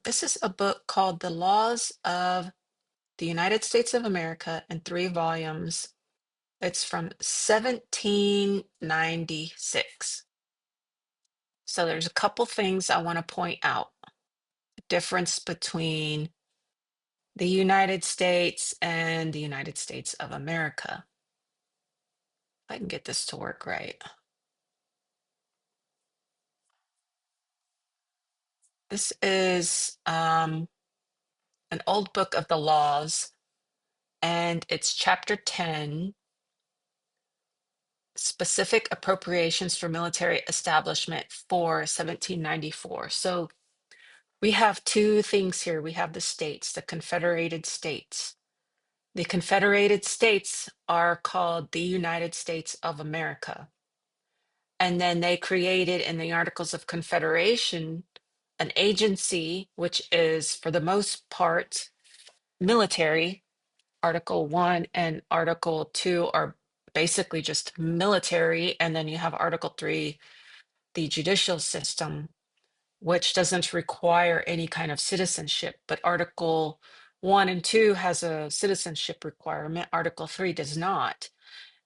This is a book called The Laws of the United States of America in three volumes. It's from 1796. So there's a couple things I want to point out. The difference between the United States and the United States of America. If I can get this to work right. This is an old book of the laws, and it's chapter 10, specific appropriations for military establishment for 1794. So we have two things here. We have the states, the Confederated States. The Confederated States are called the United States of America. And then they created in the Articles of Confederation an agency, which is for the most part military. Article 1 and Article 2 are basically just military. And then you have Article 3, the judicial system, which doesn't require any kind of citizenship. But Article 1 and 2 has a citizenship requirement. Article 3 does not.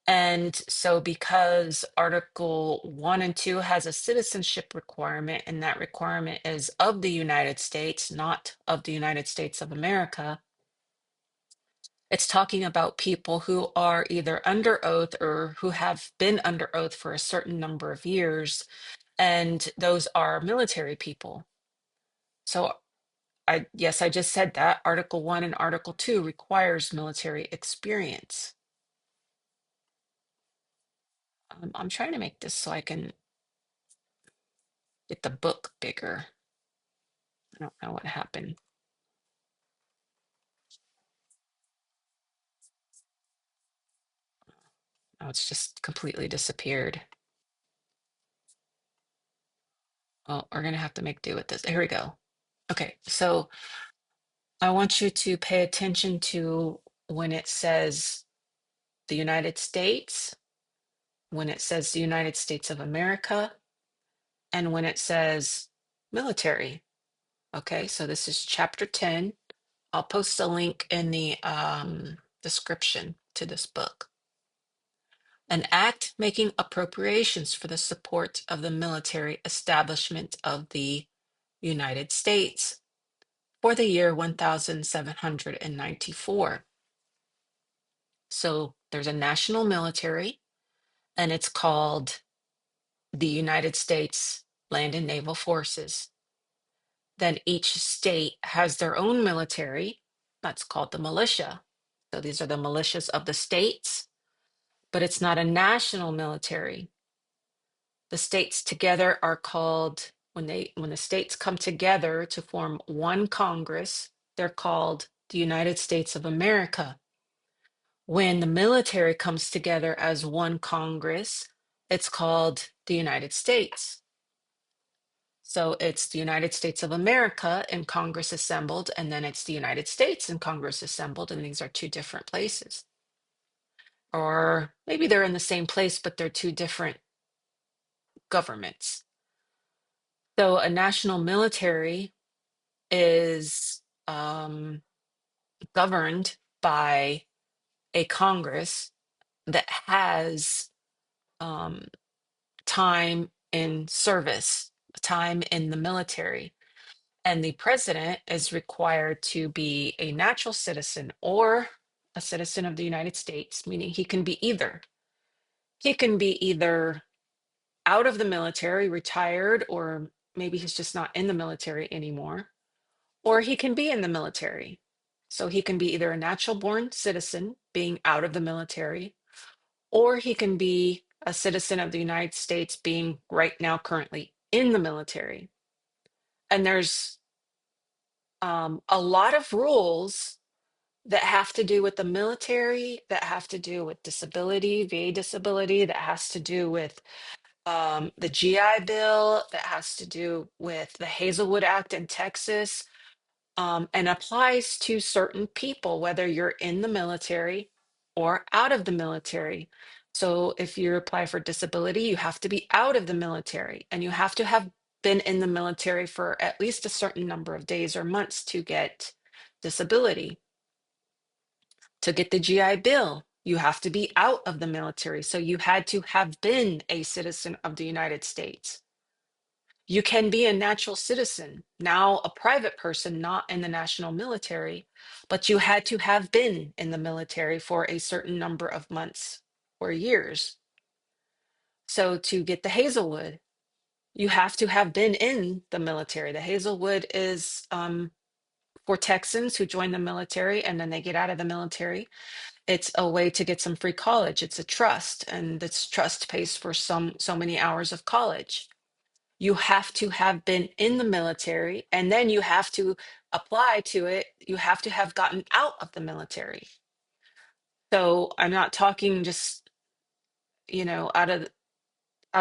And so, because Article 1 and 2 has a citizenship requirement, and that requirement is of the United States, not of the United States of America, it's talking about people who are either under oath or who have been under oath for a certain number of years, and those are military people. So yes, I just said that Article 1 and Article 2 requires military experience. I'm trying to make this so I can get the book bigger. I don't know what happened. Oh, it's just completely disappeared. Well, we're gonna have to make do with this. Here we go. Okay, so I want you to pay attention to when it says the United States, when it says the United States of America, and when it says military. Okay, so this is chapter 10. I'll post a link in the description to this book. An act making appropriations for the support of the military establishment of the United States for the year 1794. So there's a national military, and it's called the United States Land and Naval Forces. Then each state has their own military. That's called the militia. So these are the militias of the states, but it's not a national military. The states together are called, when the states come together to form one Congress, they're called the United States of America. When the military comes together as one Congress, it's called the United States. So it's the United States of America and Congress assembled, and then it's the United States and Congress assembled, and these are two different places. Or maybe they're in the same place, but they're two different governments. So a national military is governed by a Congress that has um, time in service, time in the military. And the president is required to be a natural citizen or a citizen of the United States, meaning he can be either. He can be either out of the military, retired, or maybe he's just not in the military anymore, or he can be in the military. So he can be either a natural born citizen being out of the military, or he can be a citizen of the United States being right now currently in the military. And there's a lot of rules that have to do with the military, that have to do with disability, VA disability, that has to do with the GI Bill, that has to do with the Hazelwood Act in Texas, and applies to certain people, whether you're in the military or out of the military. So if you apply for disability, you have to be out of the military and you have to have been in the military for at least a certain number of days or months to get disability. To get the GI Bill, you have to be out of the military. So you had to have been a citizen of the United States. You can be a natural citizen, now a private person, not in the national military, but you had to have been in the military for a certain number of months or years. So to get the Hazelwood, you have to have been in the military. The Hazelwood is for Texans who join the military and then they get out of the military. It's a way to get some free college. It's a trust, and this trust pays for so many hours of college. You have to have been in the military, and then you have to apply to it. You have to have gotten out of the military. So I'm not talking just, out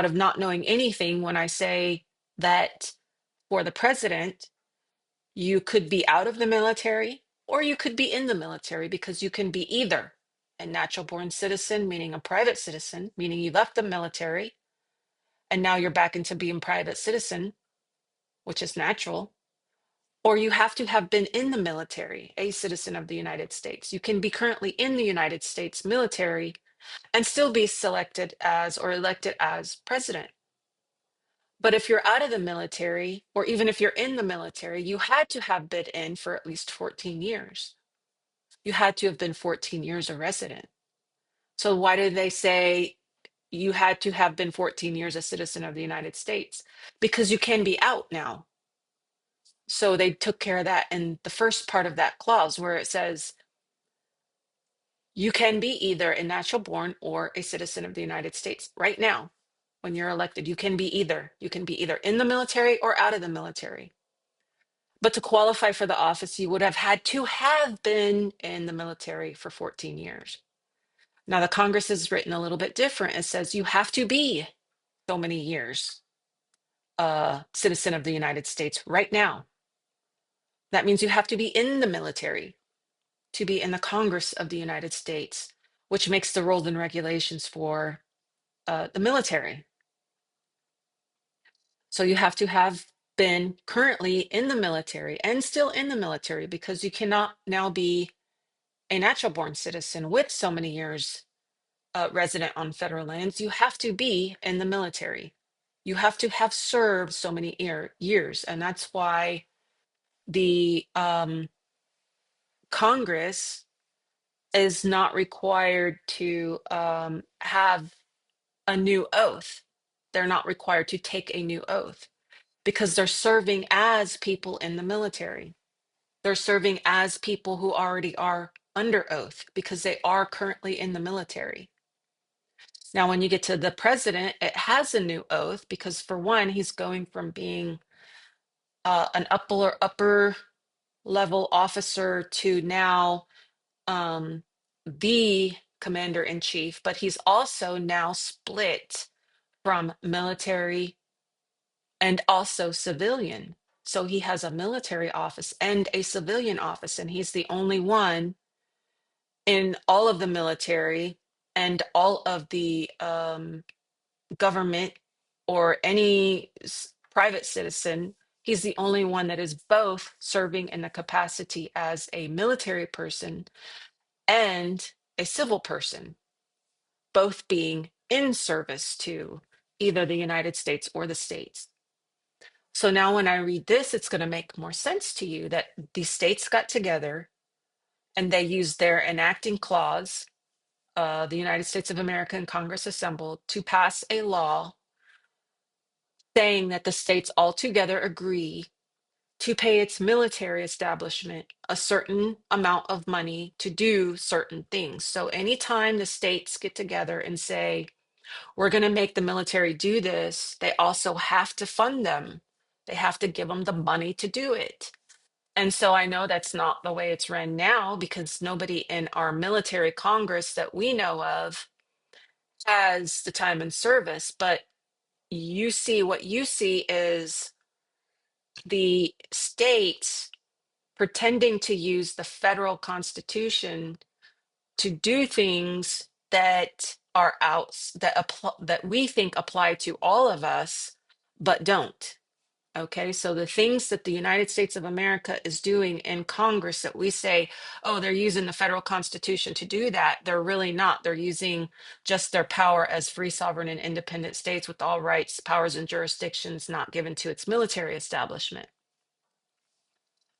of not knowing anything when I say that for the president, you could be out of the military or you could be in the military, because you can be either a natural born citizen, meaning a private citizen, meaning you left the military and now you're back into being private citizen, which is natural, or you have to have been in the military, a citizen of the United States. You can be currently in the United States military and still be selected as or elected as president. But if you're out of the military, or even if you're in the military, you had to have been in for at least 14 years. You had to have been 14 years a resident. So why did they say you had to have been 14 years a citizen of the United States? Because you can be out now. So they took care of that in the first part of that clause where it says you can be either a natural born or a citizen of the United States right now. When you're elected, you can be either. You can be either in the military or out of the military. But to qualify for the office, you would have had to have been in the military for 14 years. Now, the Congress is written a little bit different. It says you have to be so many years a citizen of the United States right now. That means you have to be in the military to be in the Congress of the United States, which makes the rules and regulations for the military. So you have to have been currently in the military and still in the military, because you cannot now be a natural born citizen with so many years resident on federal lands. You have to be in the military. You have to have served so many years. And that's why the Congress is not required to have a new oath. They're not required to take a new oath because they're serving as people in the military. They're serving as people who already are under oath because they are currently in the military. Now, when you get to the president, it has a new oath because, for one, he's going from being an upper level officer to now the commander in chief, but he's also now split from military and also civilian. So he has a military office and a civilian office, and he's the only one in all of the military and all of the government or any private citizen. He's the only one that is both serving in the capacity as a military person and a civil person, both being in service to either the United States or the states. So now when I read this, it's going to make more sense to you that these states got together and they used their enacting clause, the United States of America and Congress assembled to pass a law saying that the states altogether agree to pay its military establishment a certain amount of money to do certain things. So anytime the states get together and say, we're going to make the military do this, they also have to fund them. They have to give them the money to do it. And so I know that's not the way it's run now, because nobody in our military Congress that we know of has the time and service. But what you see is the states pretending to use the federal constitution to do things that are out that we think apply to all of us but don't. Okay, so the things that the United States of America is doing in Congress that we say, oh, they're using the federal constitution to do that, they're really not. They're using just their power as free, sovereign, and independent states with all rights, powers, and jurisdictions not given to its military establishment.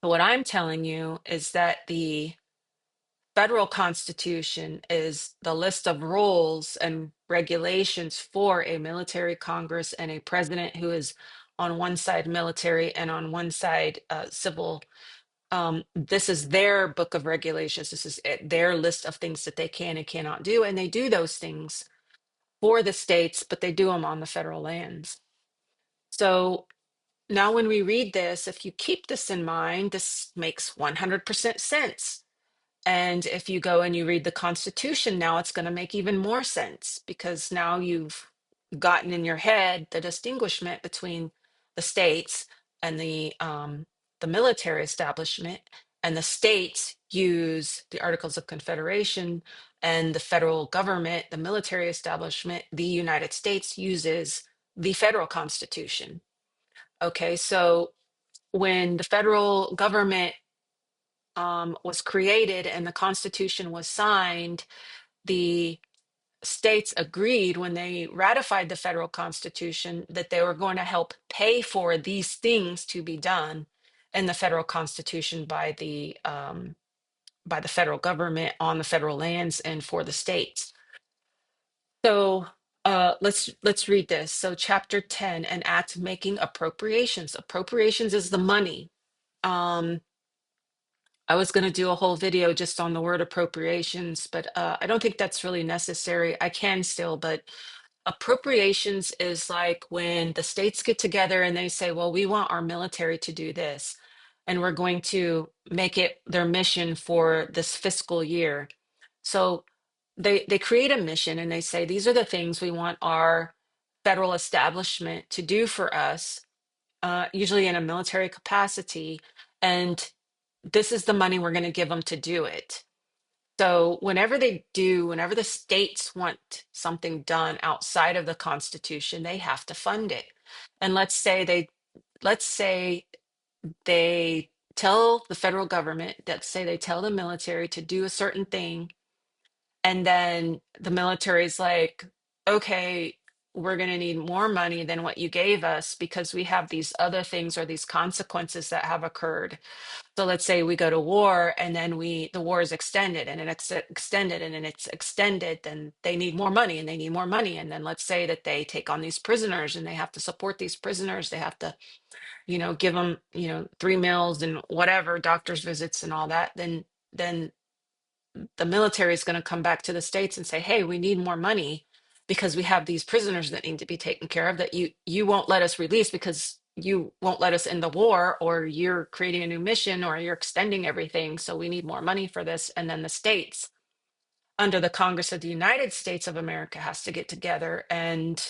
But what I'm telling you is that the federal constitution is the list of rules and regulations for a military Congress and a president who is on one side military and on one side civil. This is their book of regulations. This is their list of things that they can and cannot do. And they do those things for the states, but they do them on the federal lands. So now when we read this, if you keep this in mind, this makes 100% sense. And if you go and you read the Constitution, now it's going to make even more sense because now you've gotten in your head the distinguishment between the states and the military establishment, and the states use the Articles of Confederation, and the federal government, the military establishment, the United States uses the federal Constitution. Okay, so when the federal government was created and the Constitution was signed, the states agreed when they ratified the federal Constitution that they were going to help pay for these things to be done in the federal Constitution by the federal government on the federal lands and for the states. So let's read this. So Chapter 10, an act making appropriations. Appropriations is the money. Um, I was going to do a whole video just on the word appropriations, but I don't think that's really necessary. I can still, but appropriations is like when the states get together and they say, well, we want our military to do this, and we're going to make it their mission for this fiscal year. So they create a mission and they say, these are the things we want our federal establishment to do for us, usually in a military capacity. And this is the money we're going to give them to do it. So whenever the states want something done outside of the Constitution, they have to fund it. And let's say they tell the federal government, let's say they tell the military to do a certain thing, and then the military's like, okay, we're going to need more money than what you gave us because we have these other things or these consequences that have occurred. So let's say we go to war and then the war is extended and it's extended and then it's extended, then they need more money and they need more money. And then let's say that they take on these prisoners and they have to support these prisoners. They have to, give them, 3 meals and whatever, doctor's visits and all that. Then the military is going to come back to the states and say, hey, we need more money because we have these prisoners that need to be taken care of that you won't let us release because you won't let us end the war, or you're creating a new mission, or you're extending everything, so we need more money for this. And then the states under the Congress of the United States of America has to get together and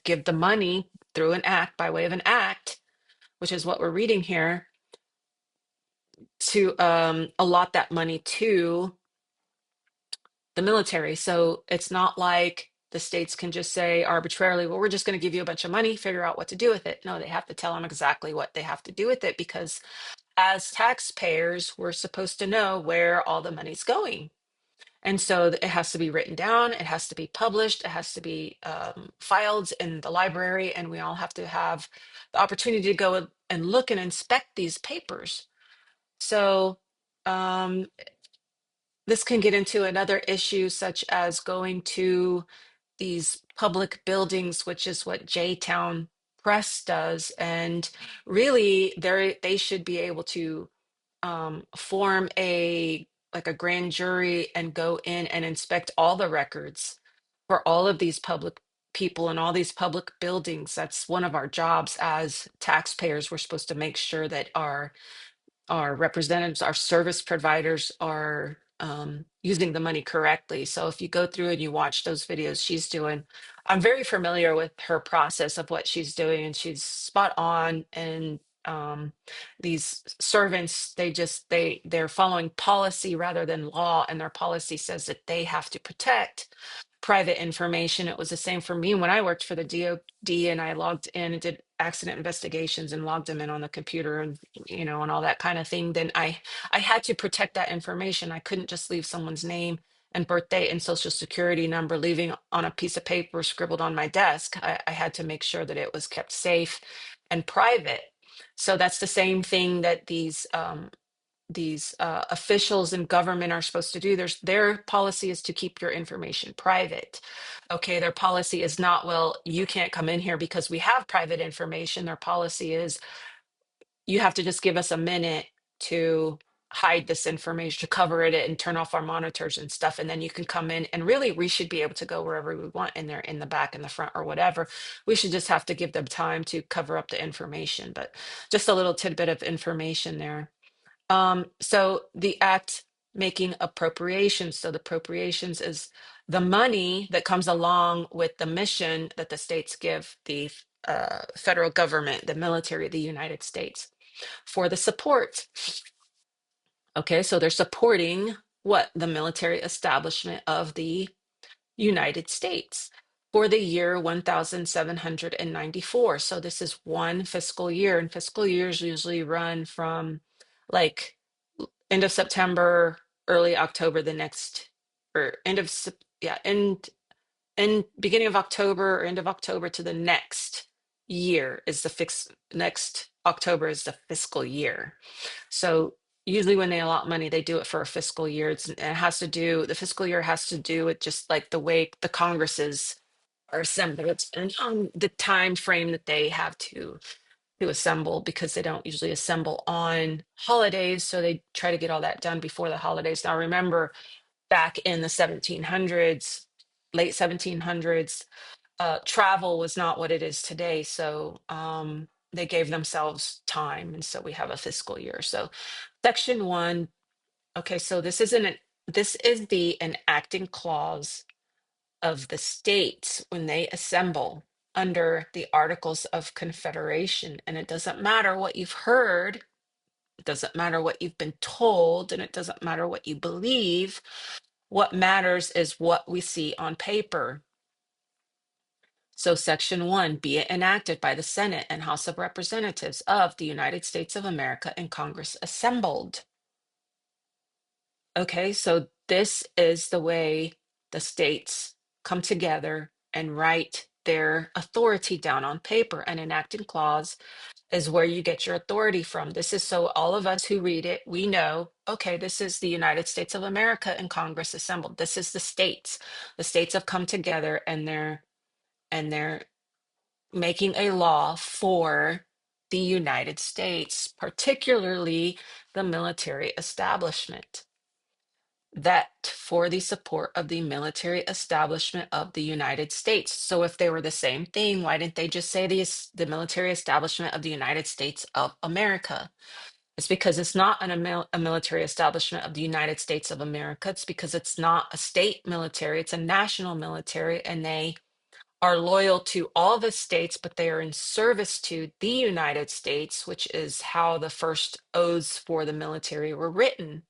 give the money through an act, by way of an act, which is what we're reading here, to allot that money to the military. So it's not like the states can just say arbitrarily, well, we're just going to give you a bunch of money, figure out what to do with it. No, they have to tell them exactly what they have to do with it, because as taxpayers, we're supposed to know where all the money's going. And so it has to be written down, it has to be published, it has to be filed in the library, and we all have to have the opportunity to go and look and inspect these papers. So um, this can get into another issue, such as going to these public buildings, which is what J-Town Press does. And really, they should be able to form a grand jury and go in and inspect all the records for all of these public people and all these public buildings. That's one of our jobs as taxpayers. We're supposed to make sure that our representatives, our service providers are using the money correctly. So if you go through and you watch those videos she's doing, I'm very familiar with her process of what she's doing, and she's spot on. And these servants, they're following policy rather than law, and their policy says that they have to protect private information. It was the same for me when I worked for the DoD, and I logged in and did accident investigations and logged them in on the computer, and and all that kind of thing. Then I had to protect that information. I couldn't just leave someone's name and birthday and social security number leaving on a piece of paper scribbled on my desk. I had to make sure that it was kept safe and private. So that's the same thing that these officials in government are supposed to do. Their policy is to keep your information private. Okay, their policy is not, well, you can't come in here because we have private information. Their policy is you have to just give us a minute to hide this information, to cover it and turn off our monitors and stuff, and then you can come in. And really, we should be able to go wherever we want in there, in the back, in the front, or whatever. We should just have to give them time to cover up the information. But just a little tidbit of information there. So the act making appropriations. So the appropriations is the money that comes along with the mission that the states give the federal government, the military of the United States, for the support. Okay, so they're supporting what? The military establishment of the United States for the year 1794. So this is one fiscal year, and fiscal years usually run from like end of September, early October, the next, or yeah, end beginning of October or end of October to the next year is next October is the fiscal year. So usually when they allot money, they do it for a fiscal year. It has to do, the fiscal year has to do with just like the way the Congresses are assembled. It's and the time frame that they have to assemble, because they don't usually assemble on holidays. So they try to get all that done before the holidays. Now, remember, back in the 1700s, late 1700s, travel was not what it is today. So they gave themselves time. And so we have a fiscal year. So section one, okay, so this is the enacting clause of the states when they assemble under the Articles of Confederation. And it doesn't matter what you've heard, it doesn't matter what you've been told, and it doesn't matter what you believe. What matters is what we see on paper. So, Section 1, be it enacted by the Senate and House of Representatives of the United States of America and Congress assembled. Okay, so this is the way the states come together and write their authority down on paper. An enacting clause is where you get your authority from. This is so all of us who read it, we know, okay, this is the United States of America and Congress assembled. This is the states. The states have come together and they're making a law for the United States, particularly the military establishment, that for the support of the military establishment of the United States. So if they were the same thing, why didn't they just say the military establishment of the United States of America? It's because it's not a military establishment of the United States of America. It's because it's not a state military, it's a national military, and they are loyal to all the states, but they are in service to the United States, which is how the first oaths for the military were written.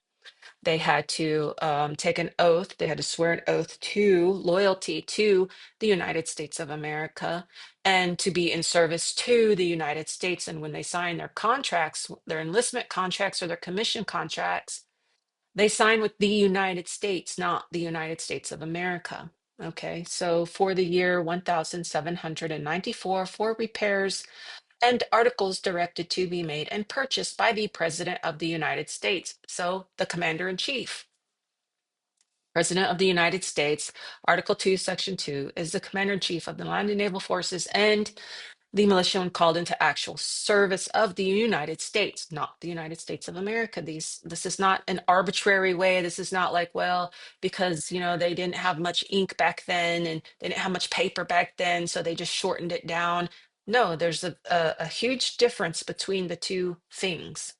They had to take an oath, they had to swear an oath to loyalty to the United States of America and to be in service to the United States. And when they sign their contracts, their enlistment contracts or their commission contracts, they sign with the United States, not the United States of America. Okay, so for the year 1794, for repairs and articles directed to be made and purchased by the President of the United States. So the Commander in Chief. President of the United States, Article 2, Section 2, is the Commander in Chief of the Land and Naval Forces and the militia when called into actual service of the United States, not the United States of America. This is not an arbitrary way. This is not like, well, because they didn't have much ink back then and they didn't have much paper back then, so they just shortened it down. No, there's a huge difference between the two things.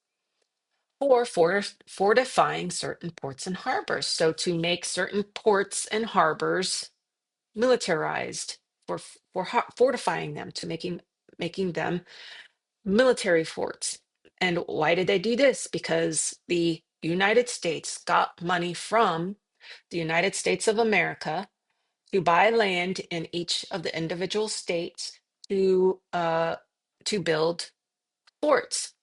Or fortifying certain ports and harbors. So to make certain ports and harbors militarized, for fortifying them, to making them military forts. And why did they do this? Because the United States got money from the United States of America to buy land in each of the individual states to build forts.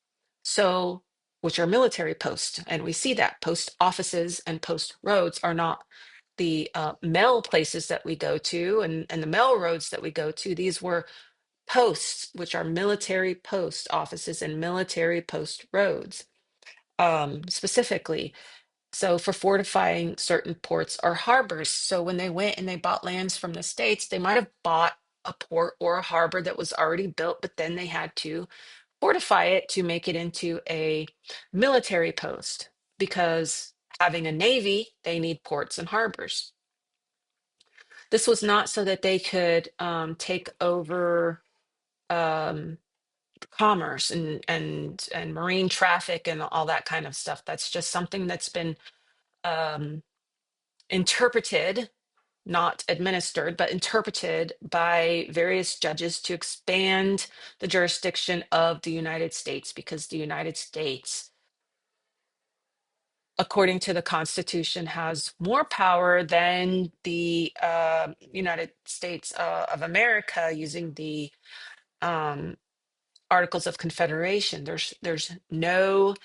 So, which are military posts, and we see that post offices and post roads are not the mail places that we go to and the mail roads that we go to. These were posts, which are military post offices and military post roads, specifically. So for fortifying certain ports or harbors. So when they went and they bought lands from the states, they might have bought a port or a harbor that was already built, but then they had to fortify it to make it into a military post because having a navy, they need ports and harbors. This was not so that they could take over um, commerce and marine traffic and all that kind of stuff. That's just something that's been um, interpreted, not administered, but interpreted by various judges to expand the jurisdiction of the United States because the United States, according to the Constitution, has more power than the United States of America using the um, Articles of Confederation. There's no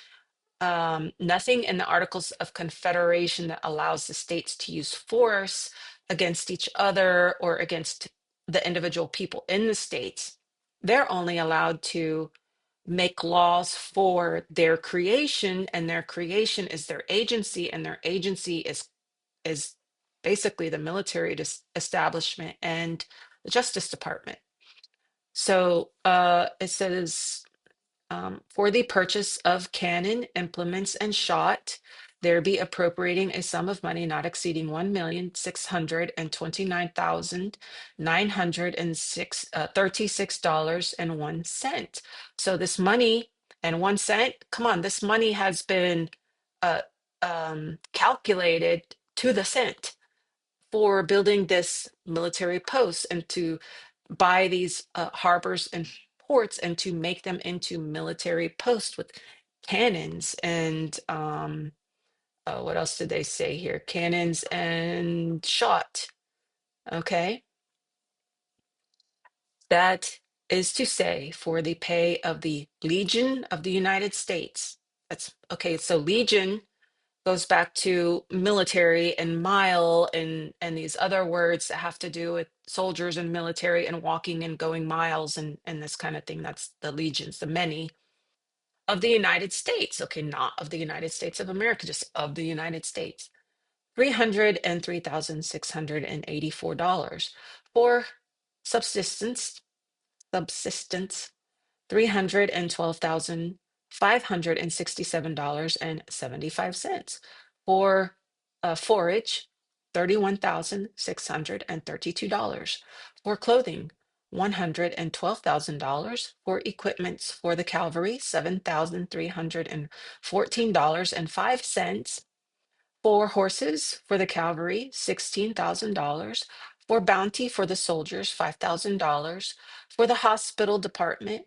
nothing in the Articles of Confederation that allows the states to use force against each other or against the individual people in the states. They're only allowed to make laws for their creation, and their creation is their agency, and their agency is basically the military establishment and the Justice Department. So it says for the purchase of cannon, implements, and shot, there be appropriating a sum of money not exceeding $1,629,936.01. So this money and 1 cent, come on, this money has been uh, calculated to the cent for building this military post and to buy these harbors and ports and to make them into military posts with cannons and what else did they say here? Cannons and shot. Okay. That is to say, for the pay of the Legion of the United States. That's okay. So Legion goes back to military and mile and these other words that have to do with soldiers and military and walking and going miles and this kind of thing. That's the legions, the many of the United States. Okay, not of the United States of America, just of the United States. $303,684 for subsistence, $312,567.75 for forage, $31,632 for clothing, $112,000 for equipments for the cavalry, $7,314.05 for horses for the cavalry, $16,000 for bounty for the soldiers, $5,000 for the hospital department,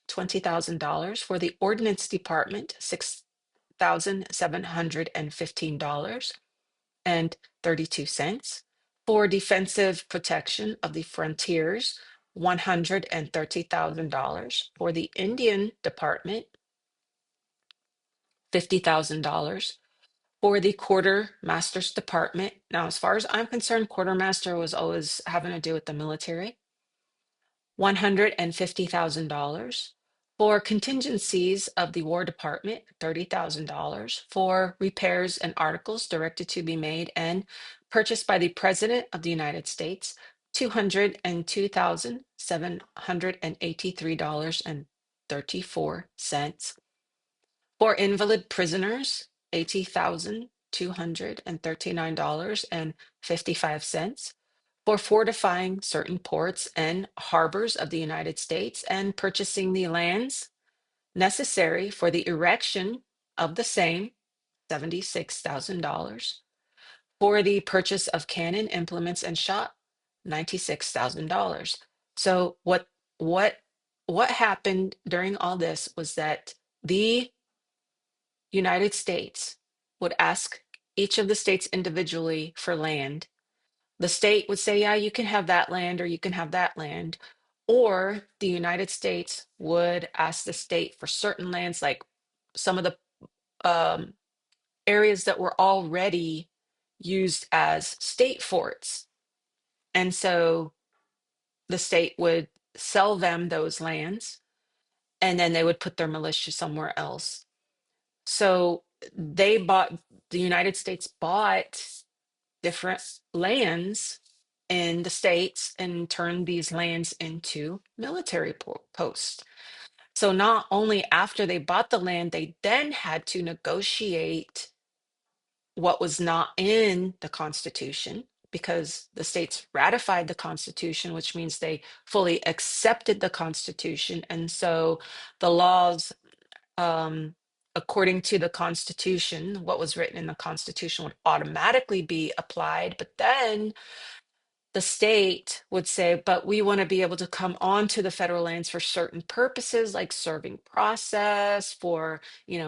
$20,000 for the ordnance department, $6,715 and 32 cents for defensive protection of the frontiers, $130,000 for the Indian department, $50,000 for the quartermaster's department. Now, as far as I'm concerned, quartermaster was always having to do with the military. $150,000 for contingencies of the War Department, $30,000 for repairs and articles directed to be made and purchased by the President of the United States, $202,783.34. For invalid prisoners, $80,239.55 for fortifying certain ports and harbors of the United States and purchasing the lands necessary for the erection of the same, $76,000. For the purchase of cannon, implements, and shot, $96,000. So what what happened during all this was that the United States would ask each of the states individually for land. The state would say, yeah, you can have that land or you can have that land. Or the United States would ask the state for certain lands, like some of the um, areas that were already used as state forts. And so the state would sell them those lands and then they would put their militia somewhere else. So they bought, the United States bought different lands in the states and turned these lands into military posts. So not only after they bought the land, they then had to negotiate what was not in the Constitution because the states ratified the Constitution, which means they fully accepted the Constitution. And so the laws, um, according to the Constitution, what was written in the Constitution would automatically be applied. But then the state would say, but we want to be able to come onto the federal lands for certain purposes, like serving process, for,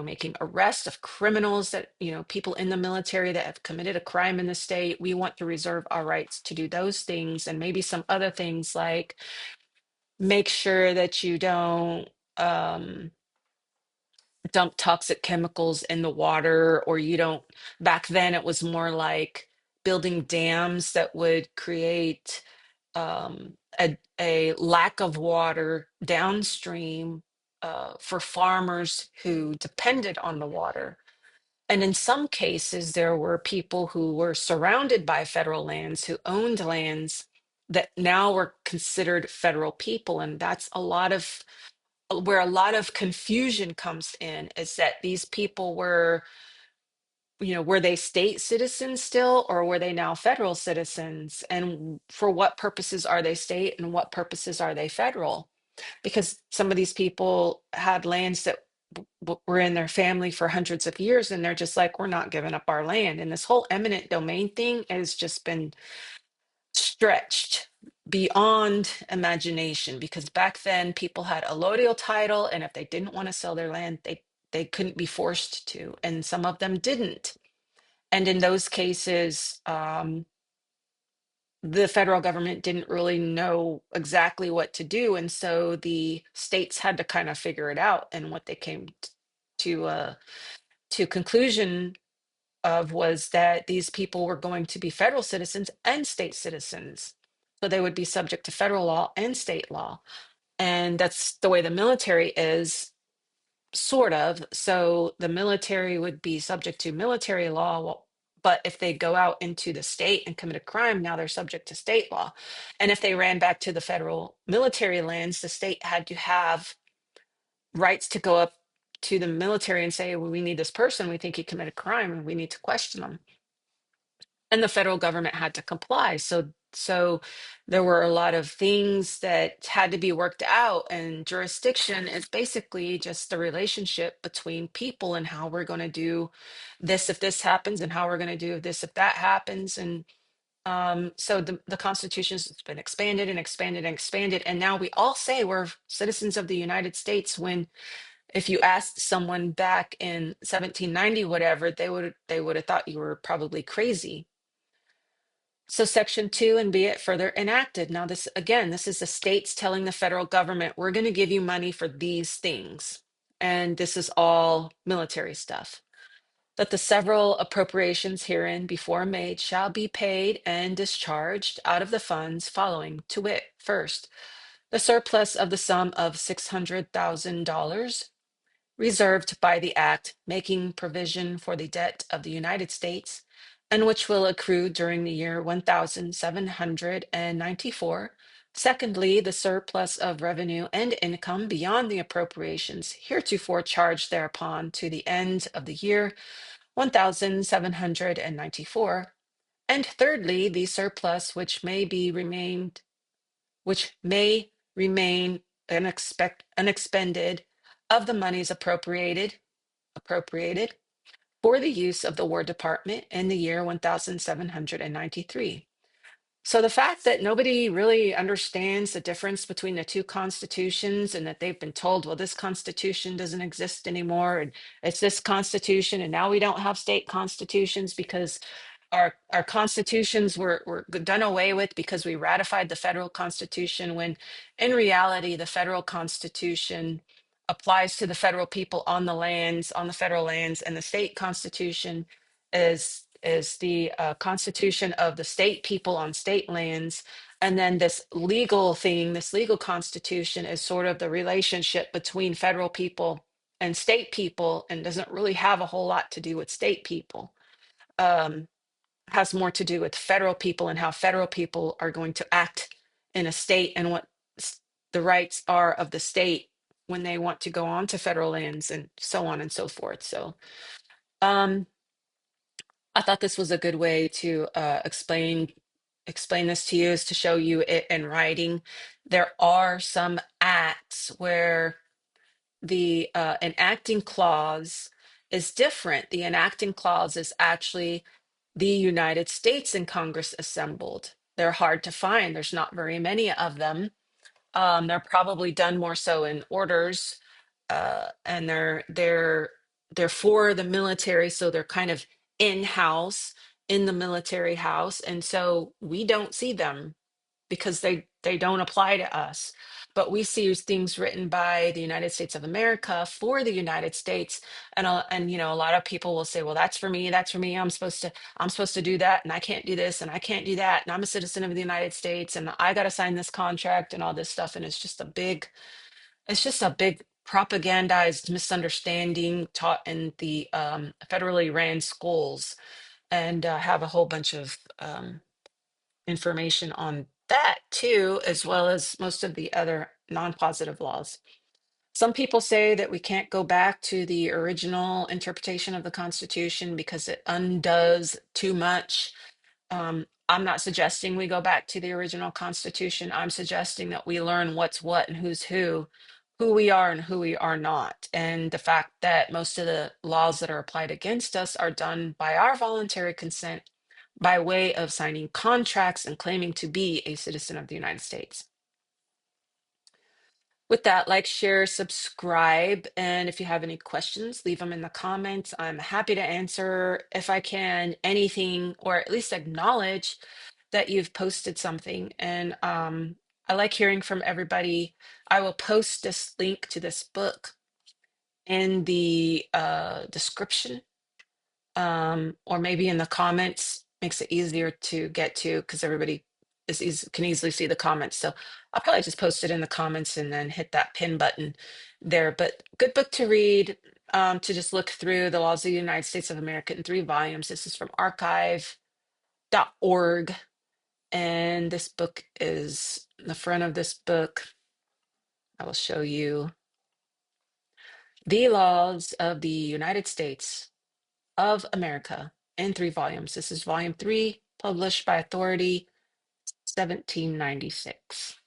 making arrests of criminals that, people in the military that have committed a crime in the state. We want to reserve our rights to do those things and maybe some other things like make sure that you don't um, dump toxic chemicals in the water, or you don't, back then it was more like building dams that would create a lack of water downstream for farmers who depended on the water. And in some cases, there were people who were surrounded by federal lands who owned lands that now were considered federal people. And that's a lot of where a lot of confusion comes in, is that these people were, were they state citizens still, or were they now federal citizens? And for what purposes are they state and what purposes are they federal? Because some of these people had lands that were in their family for hundreds of years, and they're just like, we're not giving up our land. And this whole eminent domain thing has just been stretched beyond imagination, because back then people had a allodial title, and if they didn't want to sell their land, they couldn't be forced to, and some of them didn't. And in those cases, the federal government didn't really know exactly what to do, and so the states had to kind of figure it out. And what they came to conclusion of was that these people were going to be federal citizens and state citizens, so they would be subject to federal law and state law. And that's the way the military is, sort of. So the military would be subject to military law, but if they go out into the state and commit a crime, now they're subject to state law. And if they ran back to the federal military lands, the state had to have rights to go up to the military and say, well, we need this person, we think he committed a crime, and we need to question them. And the federal government had to comply. So there were a lot of things that had to be worked out, and jurisdiction is basically just the relationship between people and how we're going to do this if this happens, and how we're going to do this if that happens. And so the Constitution has been expanded and expanded and expanded, and now we all say we're citizens of the United States, when if you asked someone back in 1790 whatever, they would have thought you were probably crazy. So section 2, and be it further enacted. Now this, again, this is the states telling the federal government, we're going to give you money for these things. And this is all military stuff. That the several appropriations herein before made shall be paid and discharged out of the funds following, to wit, first, the surplus of the sum of $600,000 reserved by the act making provision for the debt of the United States, and which will accrue during the year 1794. Secondly, the surplus of revenue and income beyond the appropriations heretofore charged thereupon to the end of the year 1794. And thirdly, the surplus which may remain unexpended of the monies appropriated for the use of the War Department in the year 1793. So the fact that nobody really understands the difference between the two constitutions and that they've been told, well, this constitution doesn't exist anymore, and it's this constitution, and now we don't have state constitutions because our constitutions were done away with because we ratified the federal constitution, when in reality the federal constitution applies to the federal people on the lands, on the federal lands, and the state constitution is the constitution of the state people on state lands. And then this legal thing, this legal constitution, is sort of the relationship between federal people and state people, and doesn't really have a whole lot to do with state people. um, has more to do with federal people and how federal people are going to act in a state, and what the rights are of the state when they want to go on to federal lands, and so on and so forth. So um, I thought this was a good way to explain this to you, is to show you it in writing. There are some acts where the enacting clause is different. The enacting clause is actually the United States in Congress assembled. They're hard to find. There's not very many of them. They're probably done more so in orders, and they're for the military, so they're kind of in-house in the military house, and so we don't see them because they don't apply to us. But we see things written by the United States of America for the United States, and a lot of people will say, well, that's for me, that's for me. I'm supposed to do that, and I can't do this, and I can't do that, and I'm a citizen of the United States, and I got to sign this contract and all this stuff. And it's just a big propagandized misunderstanding taught in the federally ran schools, and have a whole bunch of information on that too, as well as most of the other non-positive laws. Some people say that we can't go back to the original interpretation of the Constitution because it undoes too much. I'm not suggesting we go back to the original Constitution. I'm suggesting that we learn what's what and who's who we are and who we are not. And the fact that most of the laws that are applied against us are done by our voluntary consent by way of signing contracts and claiming to be a citizen of the United States. With that, like, share, subscribe, and if you have any questions, leave them in the comments. I'm happy to answer, if I can, anything, or at least acknowledge that you've posted something. And I like hearing from everybody. I will post this link to this book in the description, or maybe in the comments. Makes it easier to get to because everybody can easily see the comments. So I'll probably just post it in the comments and then hit that pin button there. But good book to read, to just look through the laws of the United States of America in 3 volumes. This is from archive.org. And this book is the front of this book. I will show you the laws of the United States of America in 3 volumes. This is volume 3, published by Authority, 1796.